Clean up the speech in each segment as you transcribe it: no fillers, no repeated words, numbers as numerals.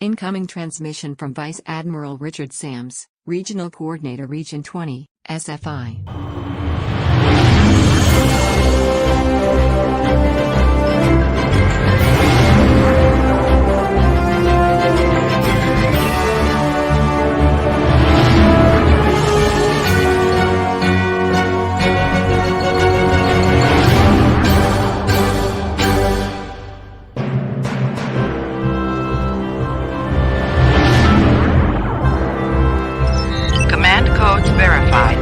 Incoming transmission from Vice Admiral Richard Sams, Regional Coordinator Region 20, SFI. Command codes verified.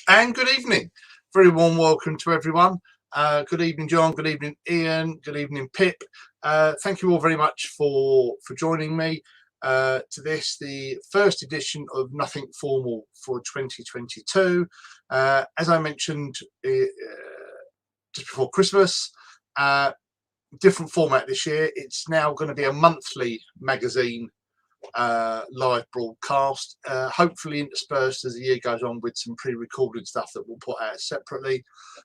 And good evening. Very warm welcome to everyone. Good evening, John. Good evening, Ian. Good evening, Pip. Thank you all very much for joining me to this, the first edition of Nothing Formal for 2022. As I mentioned just before Christmas, different format this year. It's now going to be a monthly magazine live broadcast, hopefully interspersed as the year goes on with some pre-recorded stuff that we'll put out separately.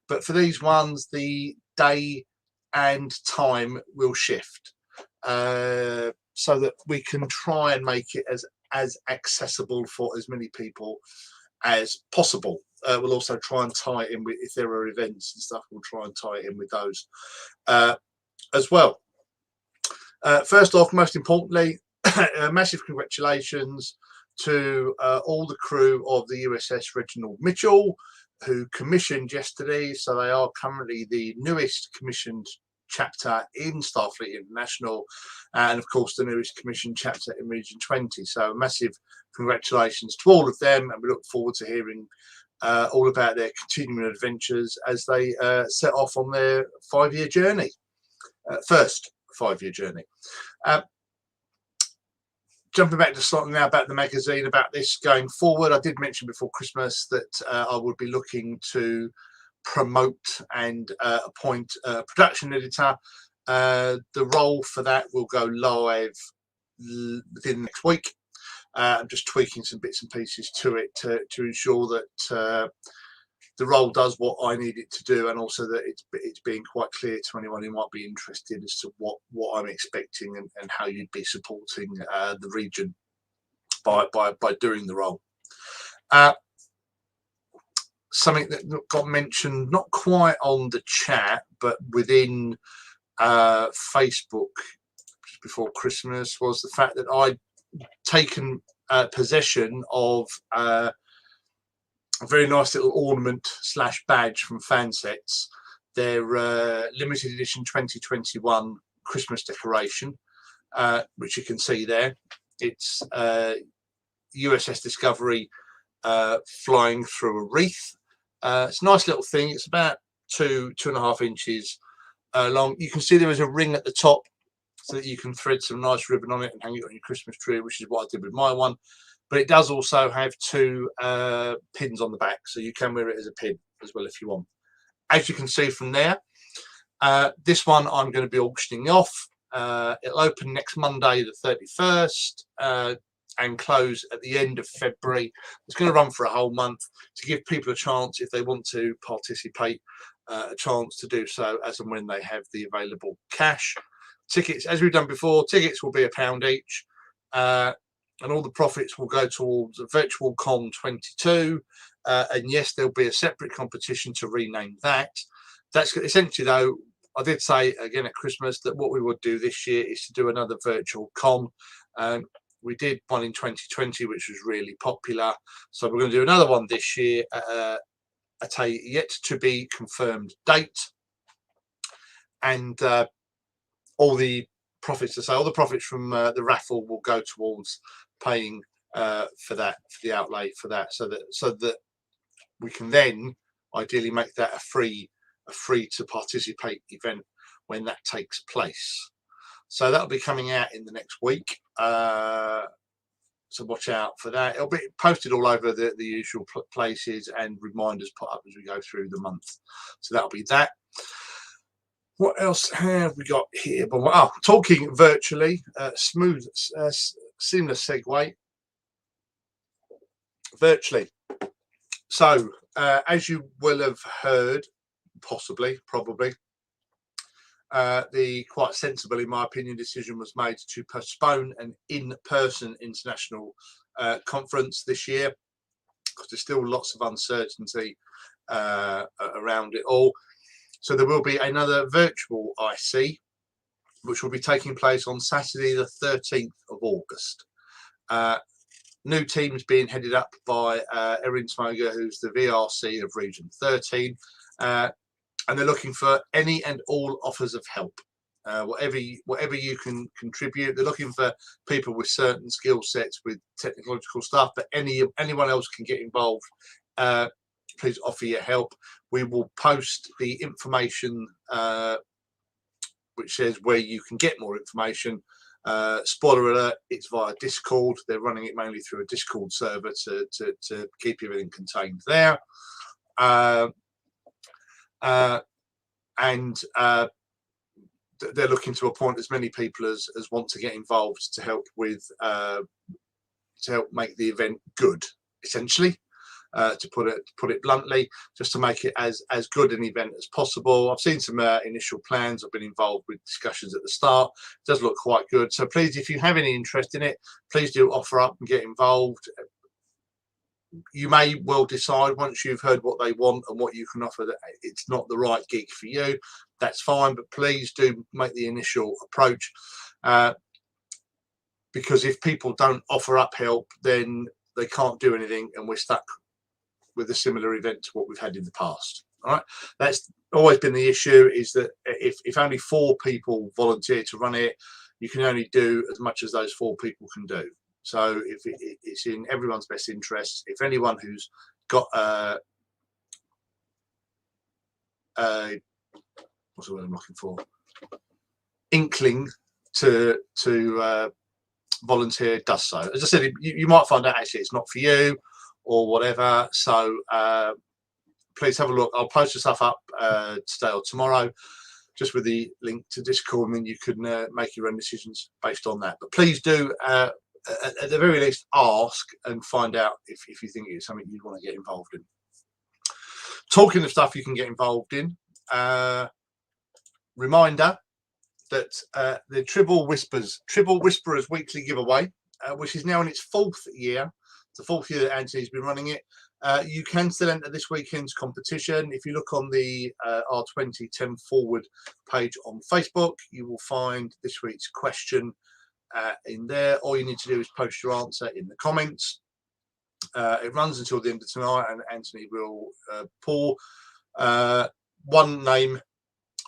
But for these ones, the day and time will shift so that we can try and make it as accessible for as many people as possible. We'll also try and tie it in with, if there are events and stuff, we'll try and tie it in with those as well. First off, most importantly, massive congratulations to all the crew of the USS Reginald Mitchell, who commissioned yesterday. So they are currently the newest commissioned chapter in Starfleet International, and of course the newest commissioned chapter in Region 20. So massive congratulations to all of them, and we look forward to hearing all about their continuing adventures as they set off on their 5-year journey, first 5-year journey. Jumping back to something now about the magazine, about this going forward, I did mention before Christmas that I would be looking to promote and appoint a production editor. The role for that will go live within next week. I'm just tweaking some bits and pieces to it to ensure that the role does what I need it to do, and also that it's being quite clear to anyone who might be interested as to what I'm expecting and how you'd be supporting the region by doing the role. Something that got mentioned, not quite on the chat, but within Facebook just before Christmas, was the fact that I'd taken possession of a very nice little ornament / badge from Fansets, their limited edition 2021 Christmas decoration, which you can see there. It's USS Discovery flying through a wreath. It's a nice little thing. It's about 2.5 inches long. You can see there is a ring at the top so that you can thread some nice ribbon on it and hang it on your Christmas tree, which is what I did with my one. But it does also have 2 pins on the back, so you can wear it as a pin as well if you want. As you can see from there, this one I'm going to be auctioning off. It'll open next Monday the 31st and close at the end of February. It's going to run for a whole month to give people a chance, if they want to participate, a chance to do so as and when they have the available cash. Tickets, as we've done before, tickets will be £1 each. And all the profits will go towards a Virtual Con 22. And yes, there'll be a separate competition to rename that. That's essentially, though, I did say again at Christmas that what we would do this year is to do another Virtual Con. We did one in 2020, which was really popular. So we're going to do another one this year at a yet to be confirmed date. And all the profits, all the profits from the raffle will go towards paying for that, for the outlay for that, so that we can then ideally make that a free to participate event when that takes place. So that'll be coming out in the next week, so watch out for that. It'll be posted all over the usual places and reminders put up as we go through the month. So that'll be that. What else have we got here? Oh, talking virtually, smooth, seamless segue. Virtually. So, as you will have heard, possibly, probably, the quite sensible, in my opinion, decision was made to postpone an in-person international conference this year, because there's still lots of uncertainty around it all. So there will be another virtual IC, which will be taking place on Saturday the 13th of August. New teams being headed up by Erin Smoger, who's the VRC of Region 13, and they're looking for any and all offers of help, whatever you can contribute. They're looking for people with certain skill sets with technological stuff, but anyone else can get involved. Please offer your help. We will post the information which says where you can get more information. Spoiler alert, it's via Discord. They're running it mainly through a Discord server to keep everything contained there. They're looking to appoint as many people as want to get involved to help with to help make the event good, essentially. To put it bluntly, just to make it as good an event as possible. I've seen some initial plans. I've been involved with discussions at the start. It does look quite good. So please, if you have any interest in it, please do offer up and get involved. You may well decide, once you've heard what they want and what you can offer, that it's not the right gig for you. That's fine, but please do make the initial approach, because if people don't offer up help, then they can't do anything, and we're stuck with a similar event to what we've had in the past. All right, that's always been the issue, is that if only 4 people volunteer to run it, you can only do as much as those 4 people can do. So if it's in everyone's best interest, if anyone who's got what's the word I'm looking for, inkling to volunteer, does so. As I said, you might find out actually it's not for you or whatever, so please have a look. I'll post the stuff up today or tomorrow, just with the link to Discord, and then you can make your own decisions based on that. But please do, at the very least, ask and find out if you think it's something you want to get involved in. Talking of stuff you can get involved in, reminder that the Tribble Whisperers weekly giveaway, which is now in its 4th year. It's the 4th year that Anthony's been running it. You can still enter this weekend's competition. If you look on the R20 10 Forward page on Facebook, you will find this week's question in there. All you need to do is post your answer in the comments. It runs until the end of tonight, and Anthony will pull one name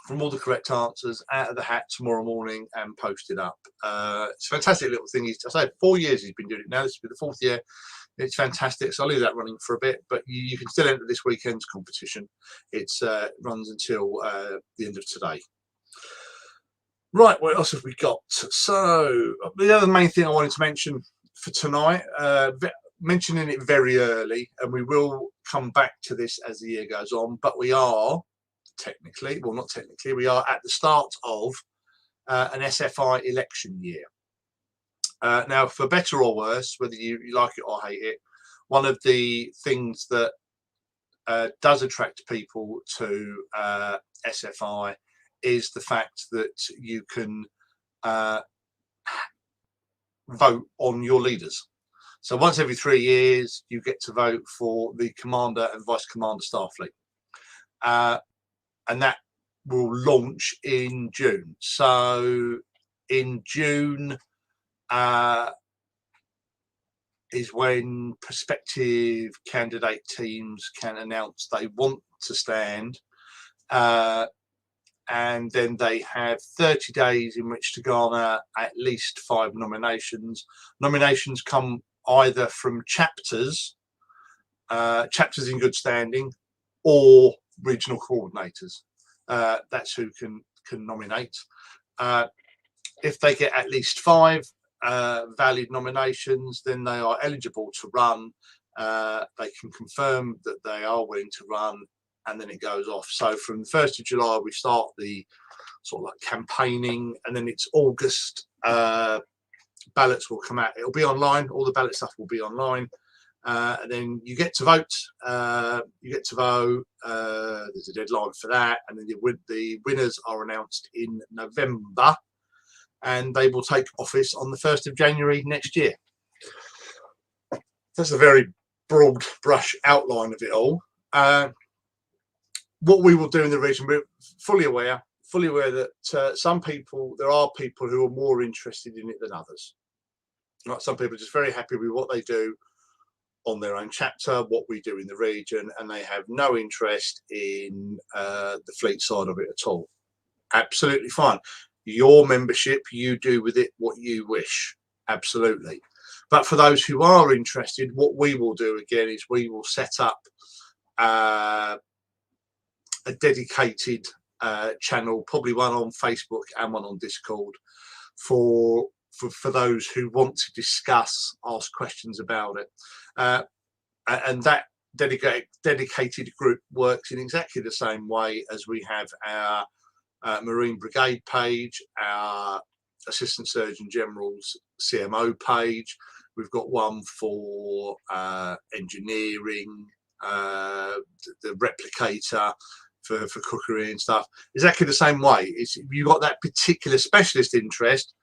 from all the correct answers out of the hat tomorrow morning and post it up. It's a fantastic little thing. I say 4 years he's been doing it now. This will be the 4th year. It's fantastic. So I'll leave that running for a bit, but you can still enter this weekend's competition. It runs until the end of today. Right, what else have we got? So the other main thing I wanted to mention for tonight, mentioning it very early, and we will come back to this as the year goes on, but we are technically, well, not technically, we are at the start of an SFI election year. Now, for better or worse, whether you like it or hate it, one of the things that does attract people to SFI is the fact that you can vote on your leaders. So once every 3 years, you get to vote for the commander and vice commander Starfleet. And that will launch in June. So in June is when prospective candidate teams can announce they want to stand, and then they have 30 days in which to garner at least 5 nominations. Nominations come either from chapters in good standing, or regional coordinators. That's who can nominate. If they get at least 5 valid nominations, then they are eligible to run. They can confirm that they are willing to run, and then it goes off. So from the 1st of July, we start the sort of like campaigning, and then it's August. Ballots will come out. It'll be online. All the ballot stuff will be online. And then you get to vote. There's a deadline for that, and then the winners are announced in November, and they will take office on the 1st of January next year. That's a very broad brush outline of it all. What we will do in the region, we're fully aware that there are people who are more interested in it than others. Right? Some people are just very happy with what they do on their own chapter, what we do in the region, and they have no interest in the fleet side of it at all. Absolutely fine. Your membership, you do with it what you wish. Absolutely. But for those who are interested, what we will do again is we will set up a dedicated channel, probably one on Facebook and one on Discord, for those who want to discuss, ask questions about it. And that dedicated group works in exactly the same way as we have our Marine Brigade page, our Assistant Surgeon General's CMO page. We've got one for engineering, the replicator for cookery and stuff. Exactly the same way. If you've got that particular specialist interest,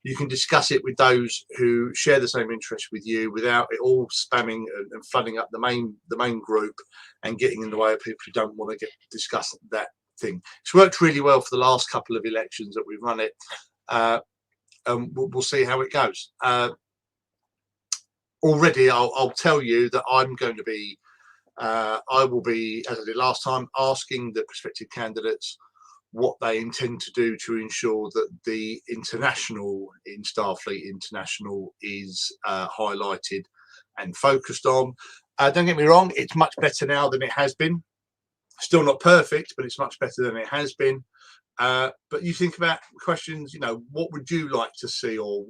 you can discuss it with those who share the same interest with you without it all spamming and flooding up the main group and getting in the way of people who don't want to discuss that thing. It's worked really well for the last couple of elections that we've run it. We'll see how it goes. Already, I'll tell you that I'm going to be, I will be, as I did last time, asking the prospective candidates what they intend to do to ensure that the international in Starfleet International is highlighted and focused on. Don't get me wrong, it's much better now than it has been. Still not perfect, but it's much better than it has been. But you think about questions, what would you like to see, or,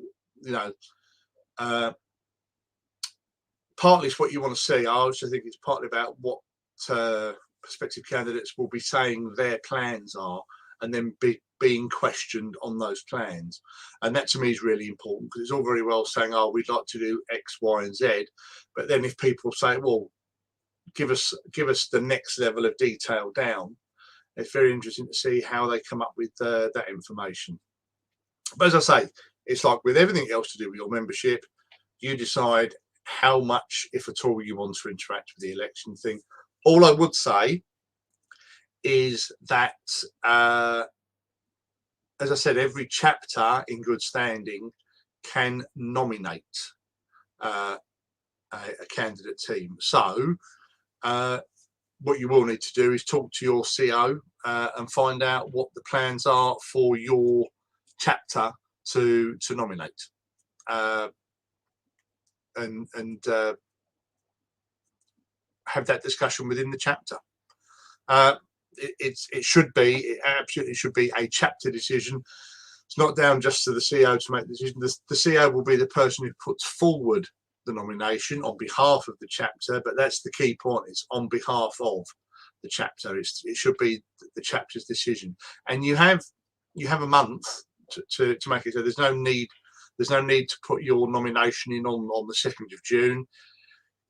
partly it's what you want to see. I also think it's partly about what prospective candidates will be saying their plans are, and then being questioned on those plans. And that to me is really important, because it's all very well saying, oh, we'd like to do X, Y, and Z, but then if people say, well, give us the next level of detail down, it's very interesting to see how they come up with that information. But as I say, it's like with everything else to do with your membership, you decide how much, if at all, you want to interact with the election thing. All I would say is that, as I said, every chapter in good standing can nominate a candidate team. So what you will need to do is talk to your CO and find out what the plans are for your chapter to nominate, and have that discussion within the chapter. It absolutely should be a chapter decision. It's not down just to the CO to make the decision. The CO will be the person who puts forward the nomination on behalf of the chapter, but that's the key point. It's on behalf of the chapter. It should be the chapter's decision, and you have a month to make it. So there's no need to put your nomination in on the 2nd of June.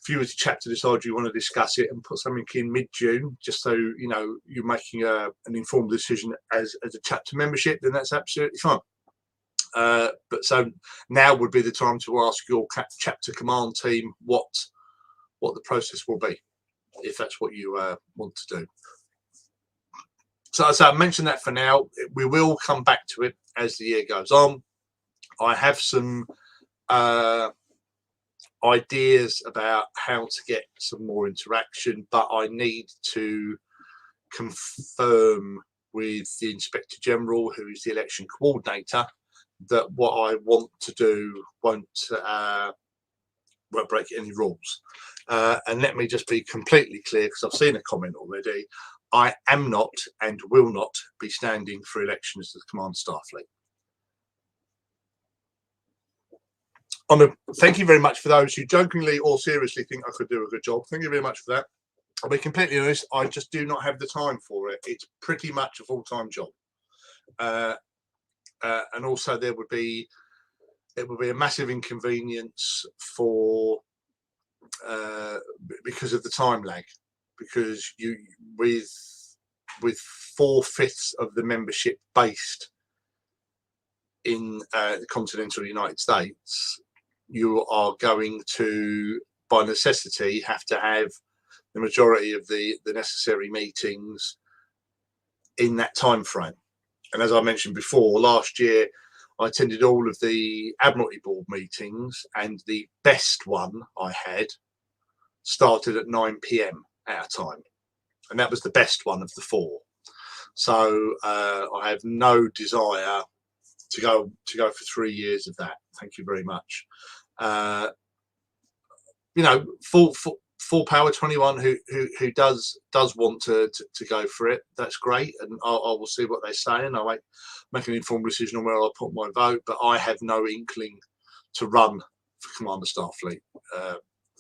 If you as a chapter decide you want to discuss it and put something in mid-June, just so you're making an informed decision as a chapter membership, then that's absolutely fine. But so now would be the time to ask your chapter command team what the process will be, if that's what you want to do. So I mentioned that for now. We will come back to it as the year goes on. I have some ideas about how to get some more interaction, but I need to confirm with the Inspector General, who is the election coordinator, that what I want to do won't break any rules. And let me just be completely clear, because I've seen a comment already. I am not and will not be standing for election as the Command Starfleet. Thank you very much for those who jokingly or seriously think I could do a good job. Thank you very much for that. I'll be completely honest, I just do not have the time for it. It's pretty much a full-time job. And also it would be a massive inconvenience for because of the time lag. Because you with 4/5 of the membership based in the continental United States, you are going to, by necessity, have to have the majority of the necessary meetings in that time frame. And as I mentioned before, last year I attended all of the Admiralty Board meetings, and the best one I had started at 9 p.m. our time, and that was the best one of the 4. So I have no desire to go for 3 years of that. Thank you very much. You know, full power to anyone who does want to go for it. That's great, and I will see what they say, and I'll make an informed decision on where I'll put my vote. But I have no inkling to run for Commander Starfleet.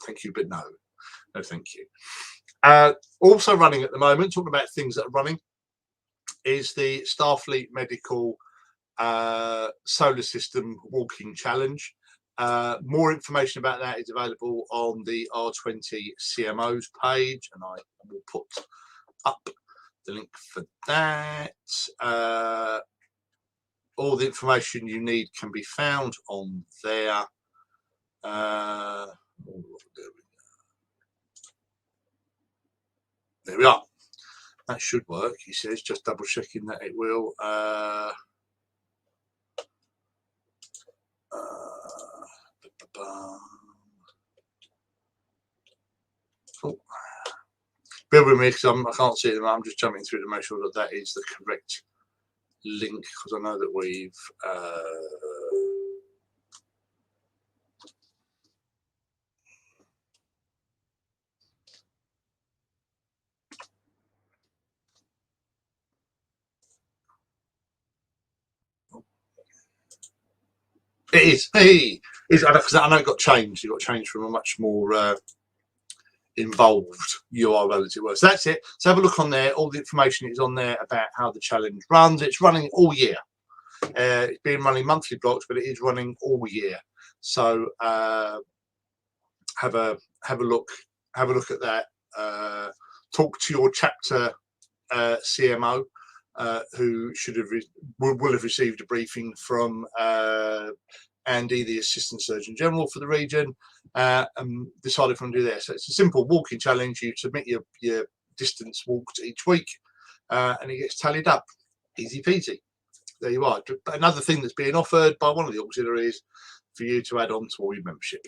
Thank you, but no, thank you. Also running at the moment, talking about things that are running, is the Starfleet Medical Solar System Walking Challenge. More information about that is available on the R20 CMO's page, and I will put up the link for that. All the information you need can be found on there. There we are. That should work, he says, just double checking that it will. Oh. Bear with me because I can't see it. I'm just jumping through to make sure that that is the correct link, because I know that we've it is. Hey, because I know it got changed. It got changed from a much more involved URL, as it were. So that's it. So have a look on there. All the information is on there about how the challenge runs. It's running all year. It's been running monthly blocks, but it is running all year. So have a look. Have a look at that. Talk to your chapter CMO, who will have received a briefing from Andy, the Assistant Surgeon General for the region, and decided from do there. So it's a simple walking challenge. You submit your distance walked each week, and it gets tallied up. Easy peasy. There you are. Another thing that's being offered by one of the auxiliaries for you to add on to all your membership.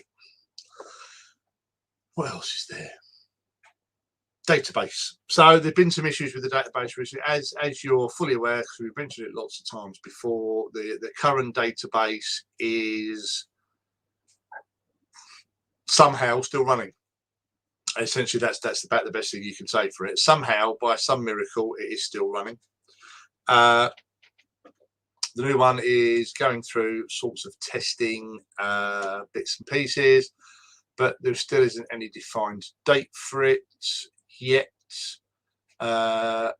What else is there? Database. So there've been some issues with the database recently, as you're fully aware, because we've mentioned it lots of times before. The current database is somehow still running. Essentially, that's about the best thing you can say for it. Somehow, by some miracle, it is still running. The new one is going through sorts of testing bits and pieces, but there still isn't any defined date for it yet. But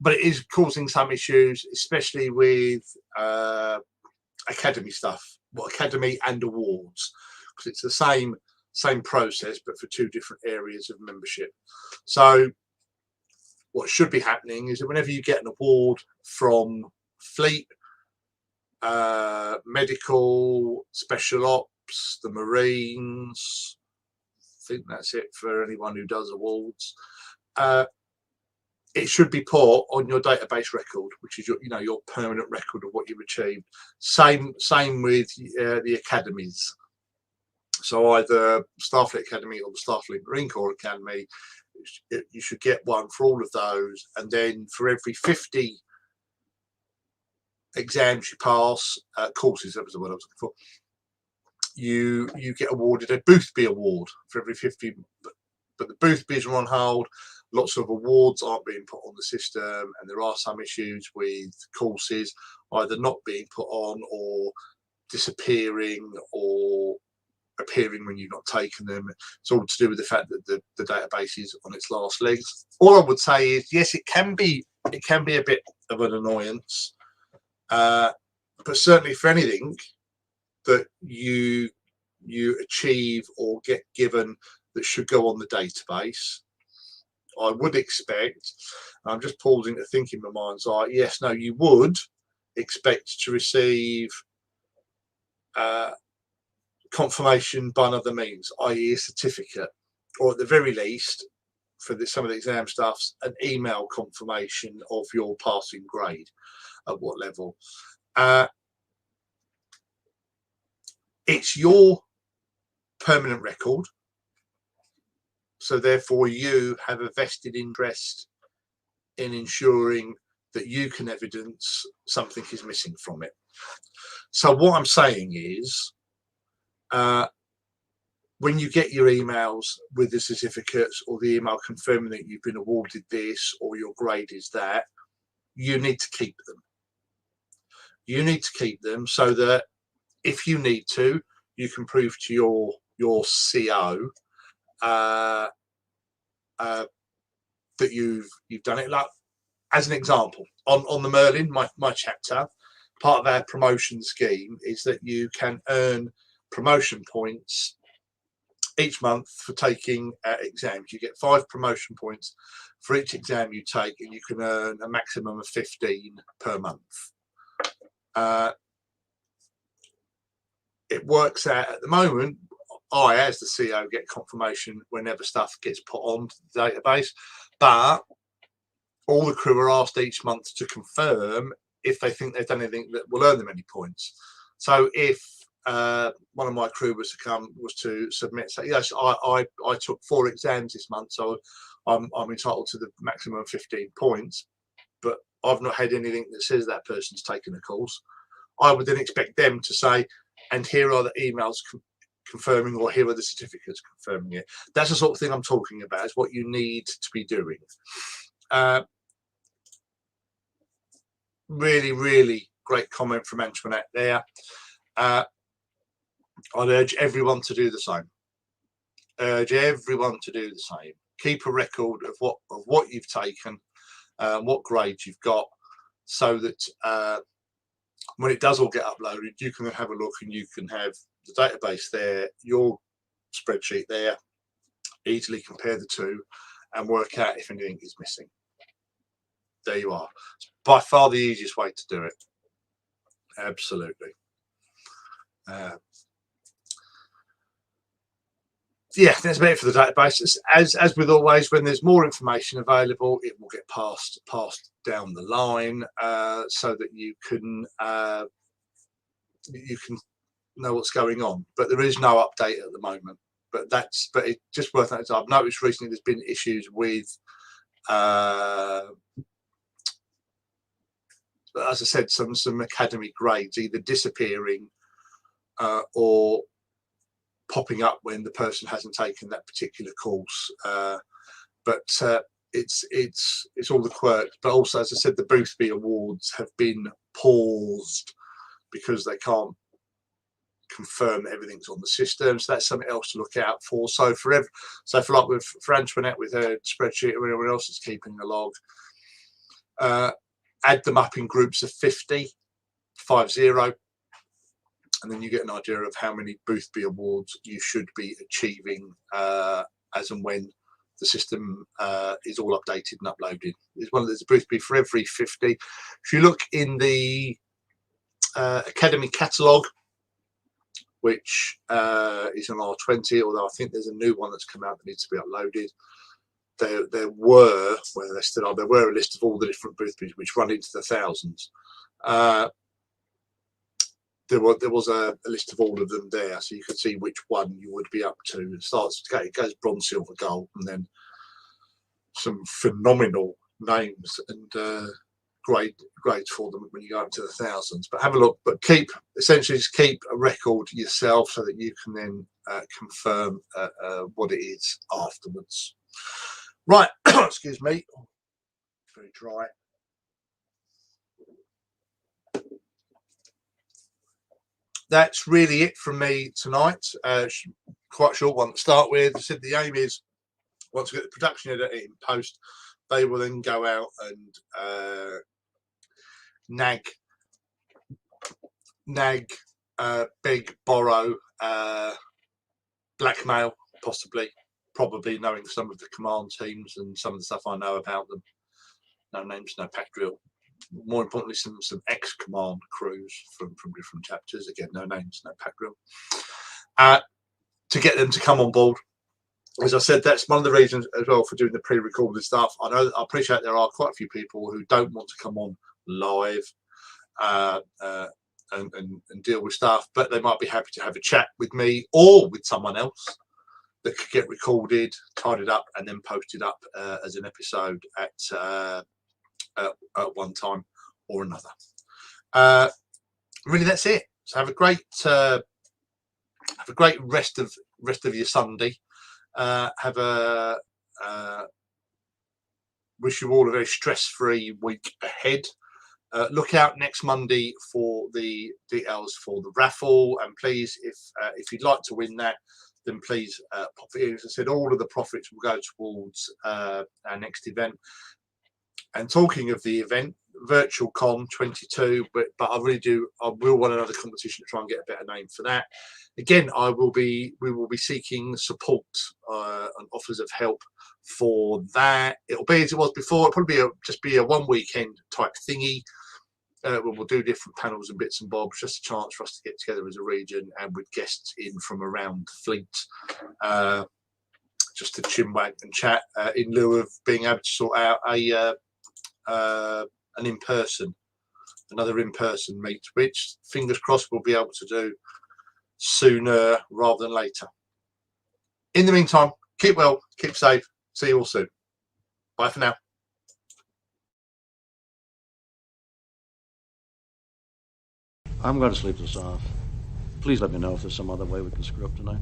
it is causing some issues, especially with academy stuff, academy and awards, because it's the same process but for 2 different areas of membership. So what should be happening is that whenever you get an award from Fleet, medical, special ops, the Marines, I think that's it for anyone who does awards, it should be put on your database record, which is your permanent record of what you've achieved. Same with the academies. So either Starfleet Academy or the Starfleet Marine Corps Academy, you should get one for all of those, and then for every 50 exams you pass, courses, that was the word I was looking for, you get awarded a Boothby award for every 50, but the Boothbys are on hold. Lots of awards aren't being put on the system, and there are some issues with courses either not being put on or disappearing or appearing when you've not taken them. It's all to do with the fact that the database is on its last legs. All I would say is, yes, it can be a bit of an annoyance, but certainly for anything that you you achieve or get given that should go on the database. I would expect, I'm just pausing to think in my mind's eye, yes, no, you would expect to receive confirmation by another means, i.e. a certificate, or at the very least, for some of the exam stuffs, an email confirmation of your passing grade at what level. It's your permanent record, so therefore you have a vested interest in ensuring that you can evidence something is missing from it. So what I'm saying is, when you get your emails with the certificates or the email confirming that you've been awarded this or your grade is that, you need to keep them. You need to keep them so that if you need to, you can prove to your CO that you've done it. Like, as an example, on the Merlin, my chapter, part of our promotion scheme is that you can earn promotion points each month for taking exams. You get 5 promotion points for each exam you take, and you can earn a maximum of 15 per month. It works out at the moment, I as the CEO get confirmation whenever stuff gets put onto the database, but all the crew are asked each month to confirm if they think they've done anything that will earn them any points. So if one of my crew was to submit, say, yes, I took 4 exams this month, so I'm entitled to the maximum of 15 points, but I've not had anything that says that person's taken a course, I would then expect them to say, and here are the emails confirming, or here are the certificates confirming it. That's the sort of thing I'm talking about. It's what you need to be doing. Really, really great comment from Antoinette there. I'd urge everyone to do the same. Urge everyone to do the same. Keep a record of what you've taken, what grades you've got, so that when it does all get uploaded, you can have a look and you can have the database there, your spreadsheet there, easily compare the two and work out if anything is missing. There you are. It's by far the easiest way to do it. Absolutely. Yeah, that's about it for the database. As with always, when there's more information available, it will get passed down the line, so that you can know what's going on. But there is no update at the moment. But it's just worth noting. I've noticed recently there's been issues with, as I said, some academy grades either disappearing or popping up when the person hasn't taken that particular course. But it's all the quirks. But also, as I said, the Boothby Awards have been paused because they can't confirm that everything's on the system. So that's something else to look out for. So for Antoinette with her spreadsheet, or anyone else that's keeping a log, add them up in groups of 50, and then you get an idea of how many Boothby Awards you should be achieving as and when the system is all updated and uploaded. There's a Boothby for every 50. If you look in the Academy catalogue, which is on R20, although I think there's a new one that's come out that needs to be uploaded. There were, where they still are, there were a list of all the different Boothbys which run into the thousands. There was a list of all of them there, so you could see which one you would be up to. It goes bronze, silver, gold, and then some phenomenal names and grades for them when you go up to the thousands. But have a look. But essentially just keep a record yourself so that you can then confirm what it is afterwards. Right. Excuse me. Very dry. That's really it from me tonight. Quite a short one to start with. I said the aim is, once we get the production editor in post, they will then go out and nag, beg, borrow blackmail, possibly, probably, knowing some of the command teams and some of the stuff I know about them. No names, no pack drill. More importantly, some ex-command crews from different chapters. Again, no names, no pack drill. To get them to come on board. As I said, that's one of the reasons as well for doing the pre-recorded stuff. I appreciate there are quite a few people who don't want to come on live and deal with stuff, but they might be happy to have a chat with me or with someone else that could get recorded, tidied up, and then posted up as an episode at one time or another. Really, that's it. So have a great rest of your Sunday. Wish you all a very stress-free week ahead. Look out next Monday for the details for the raffle, and please, if you'd like to win that, then please pop it in. As I said, all of the profits will go towards our next event. And talking of the event, Virtual Con 22, but I will want another competition to try and get a better name for that. Again, we will be seeking support and offers of help for that. It'll be as it was before. It'll probably just be a one weekend type thingy. We'll do different panels and bits and bobs, just a chance for us to get together as a region and with guests in from around the fleet, just to chinwag and chat in lieu of being able to sort out another in-person meet, which fingers crossed we'll be able to do sooner rather than later. In the meantime, keep well, keep safe. See you all soon. Bye for now. I'm going to sleep this off. Please let me know if there's some other way we can screw up tonight.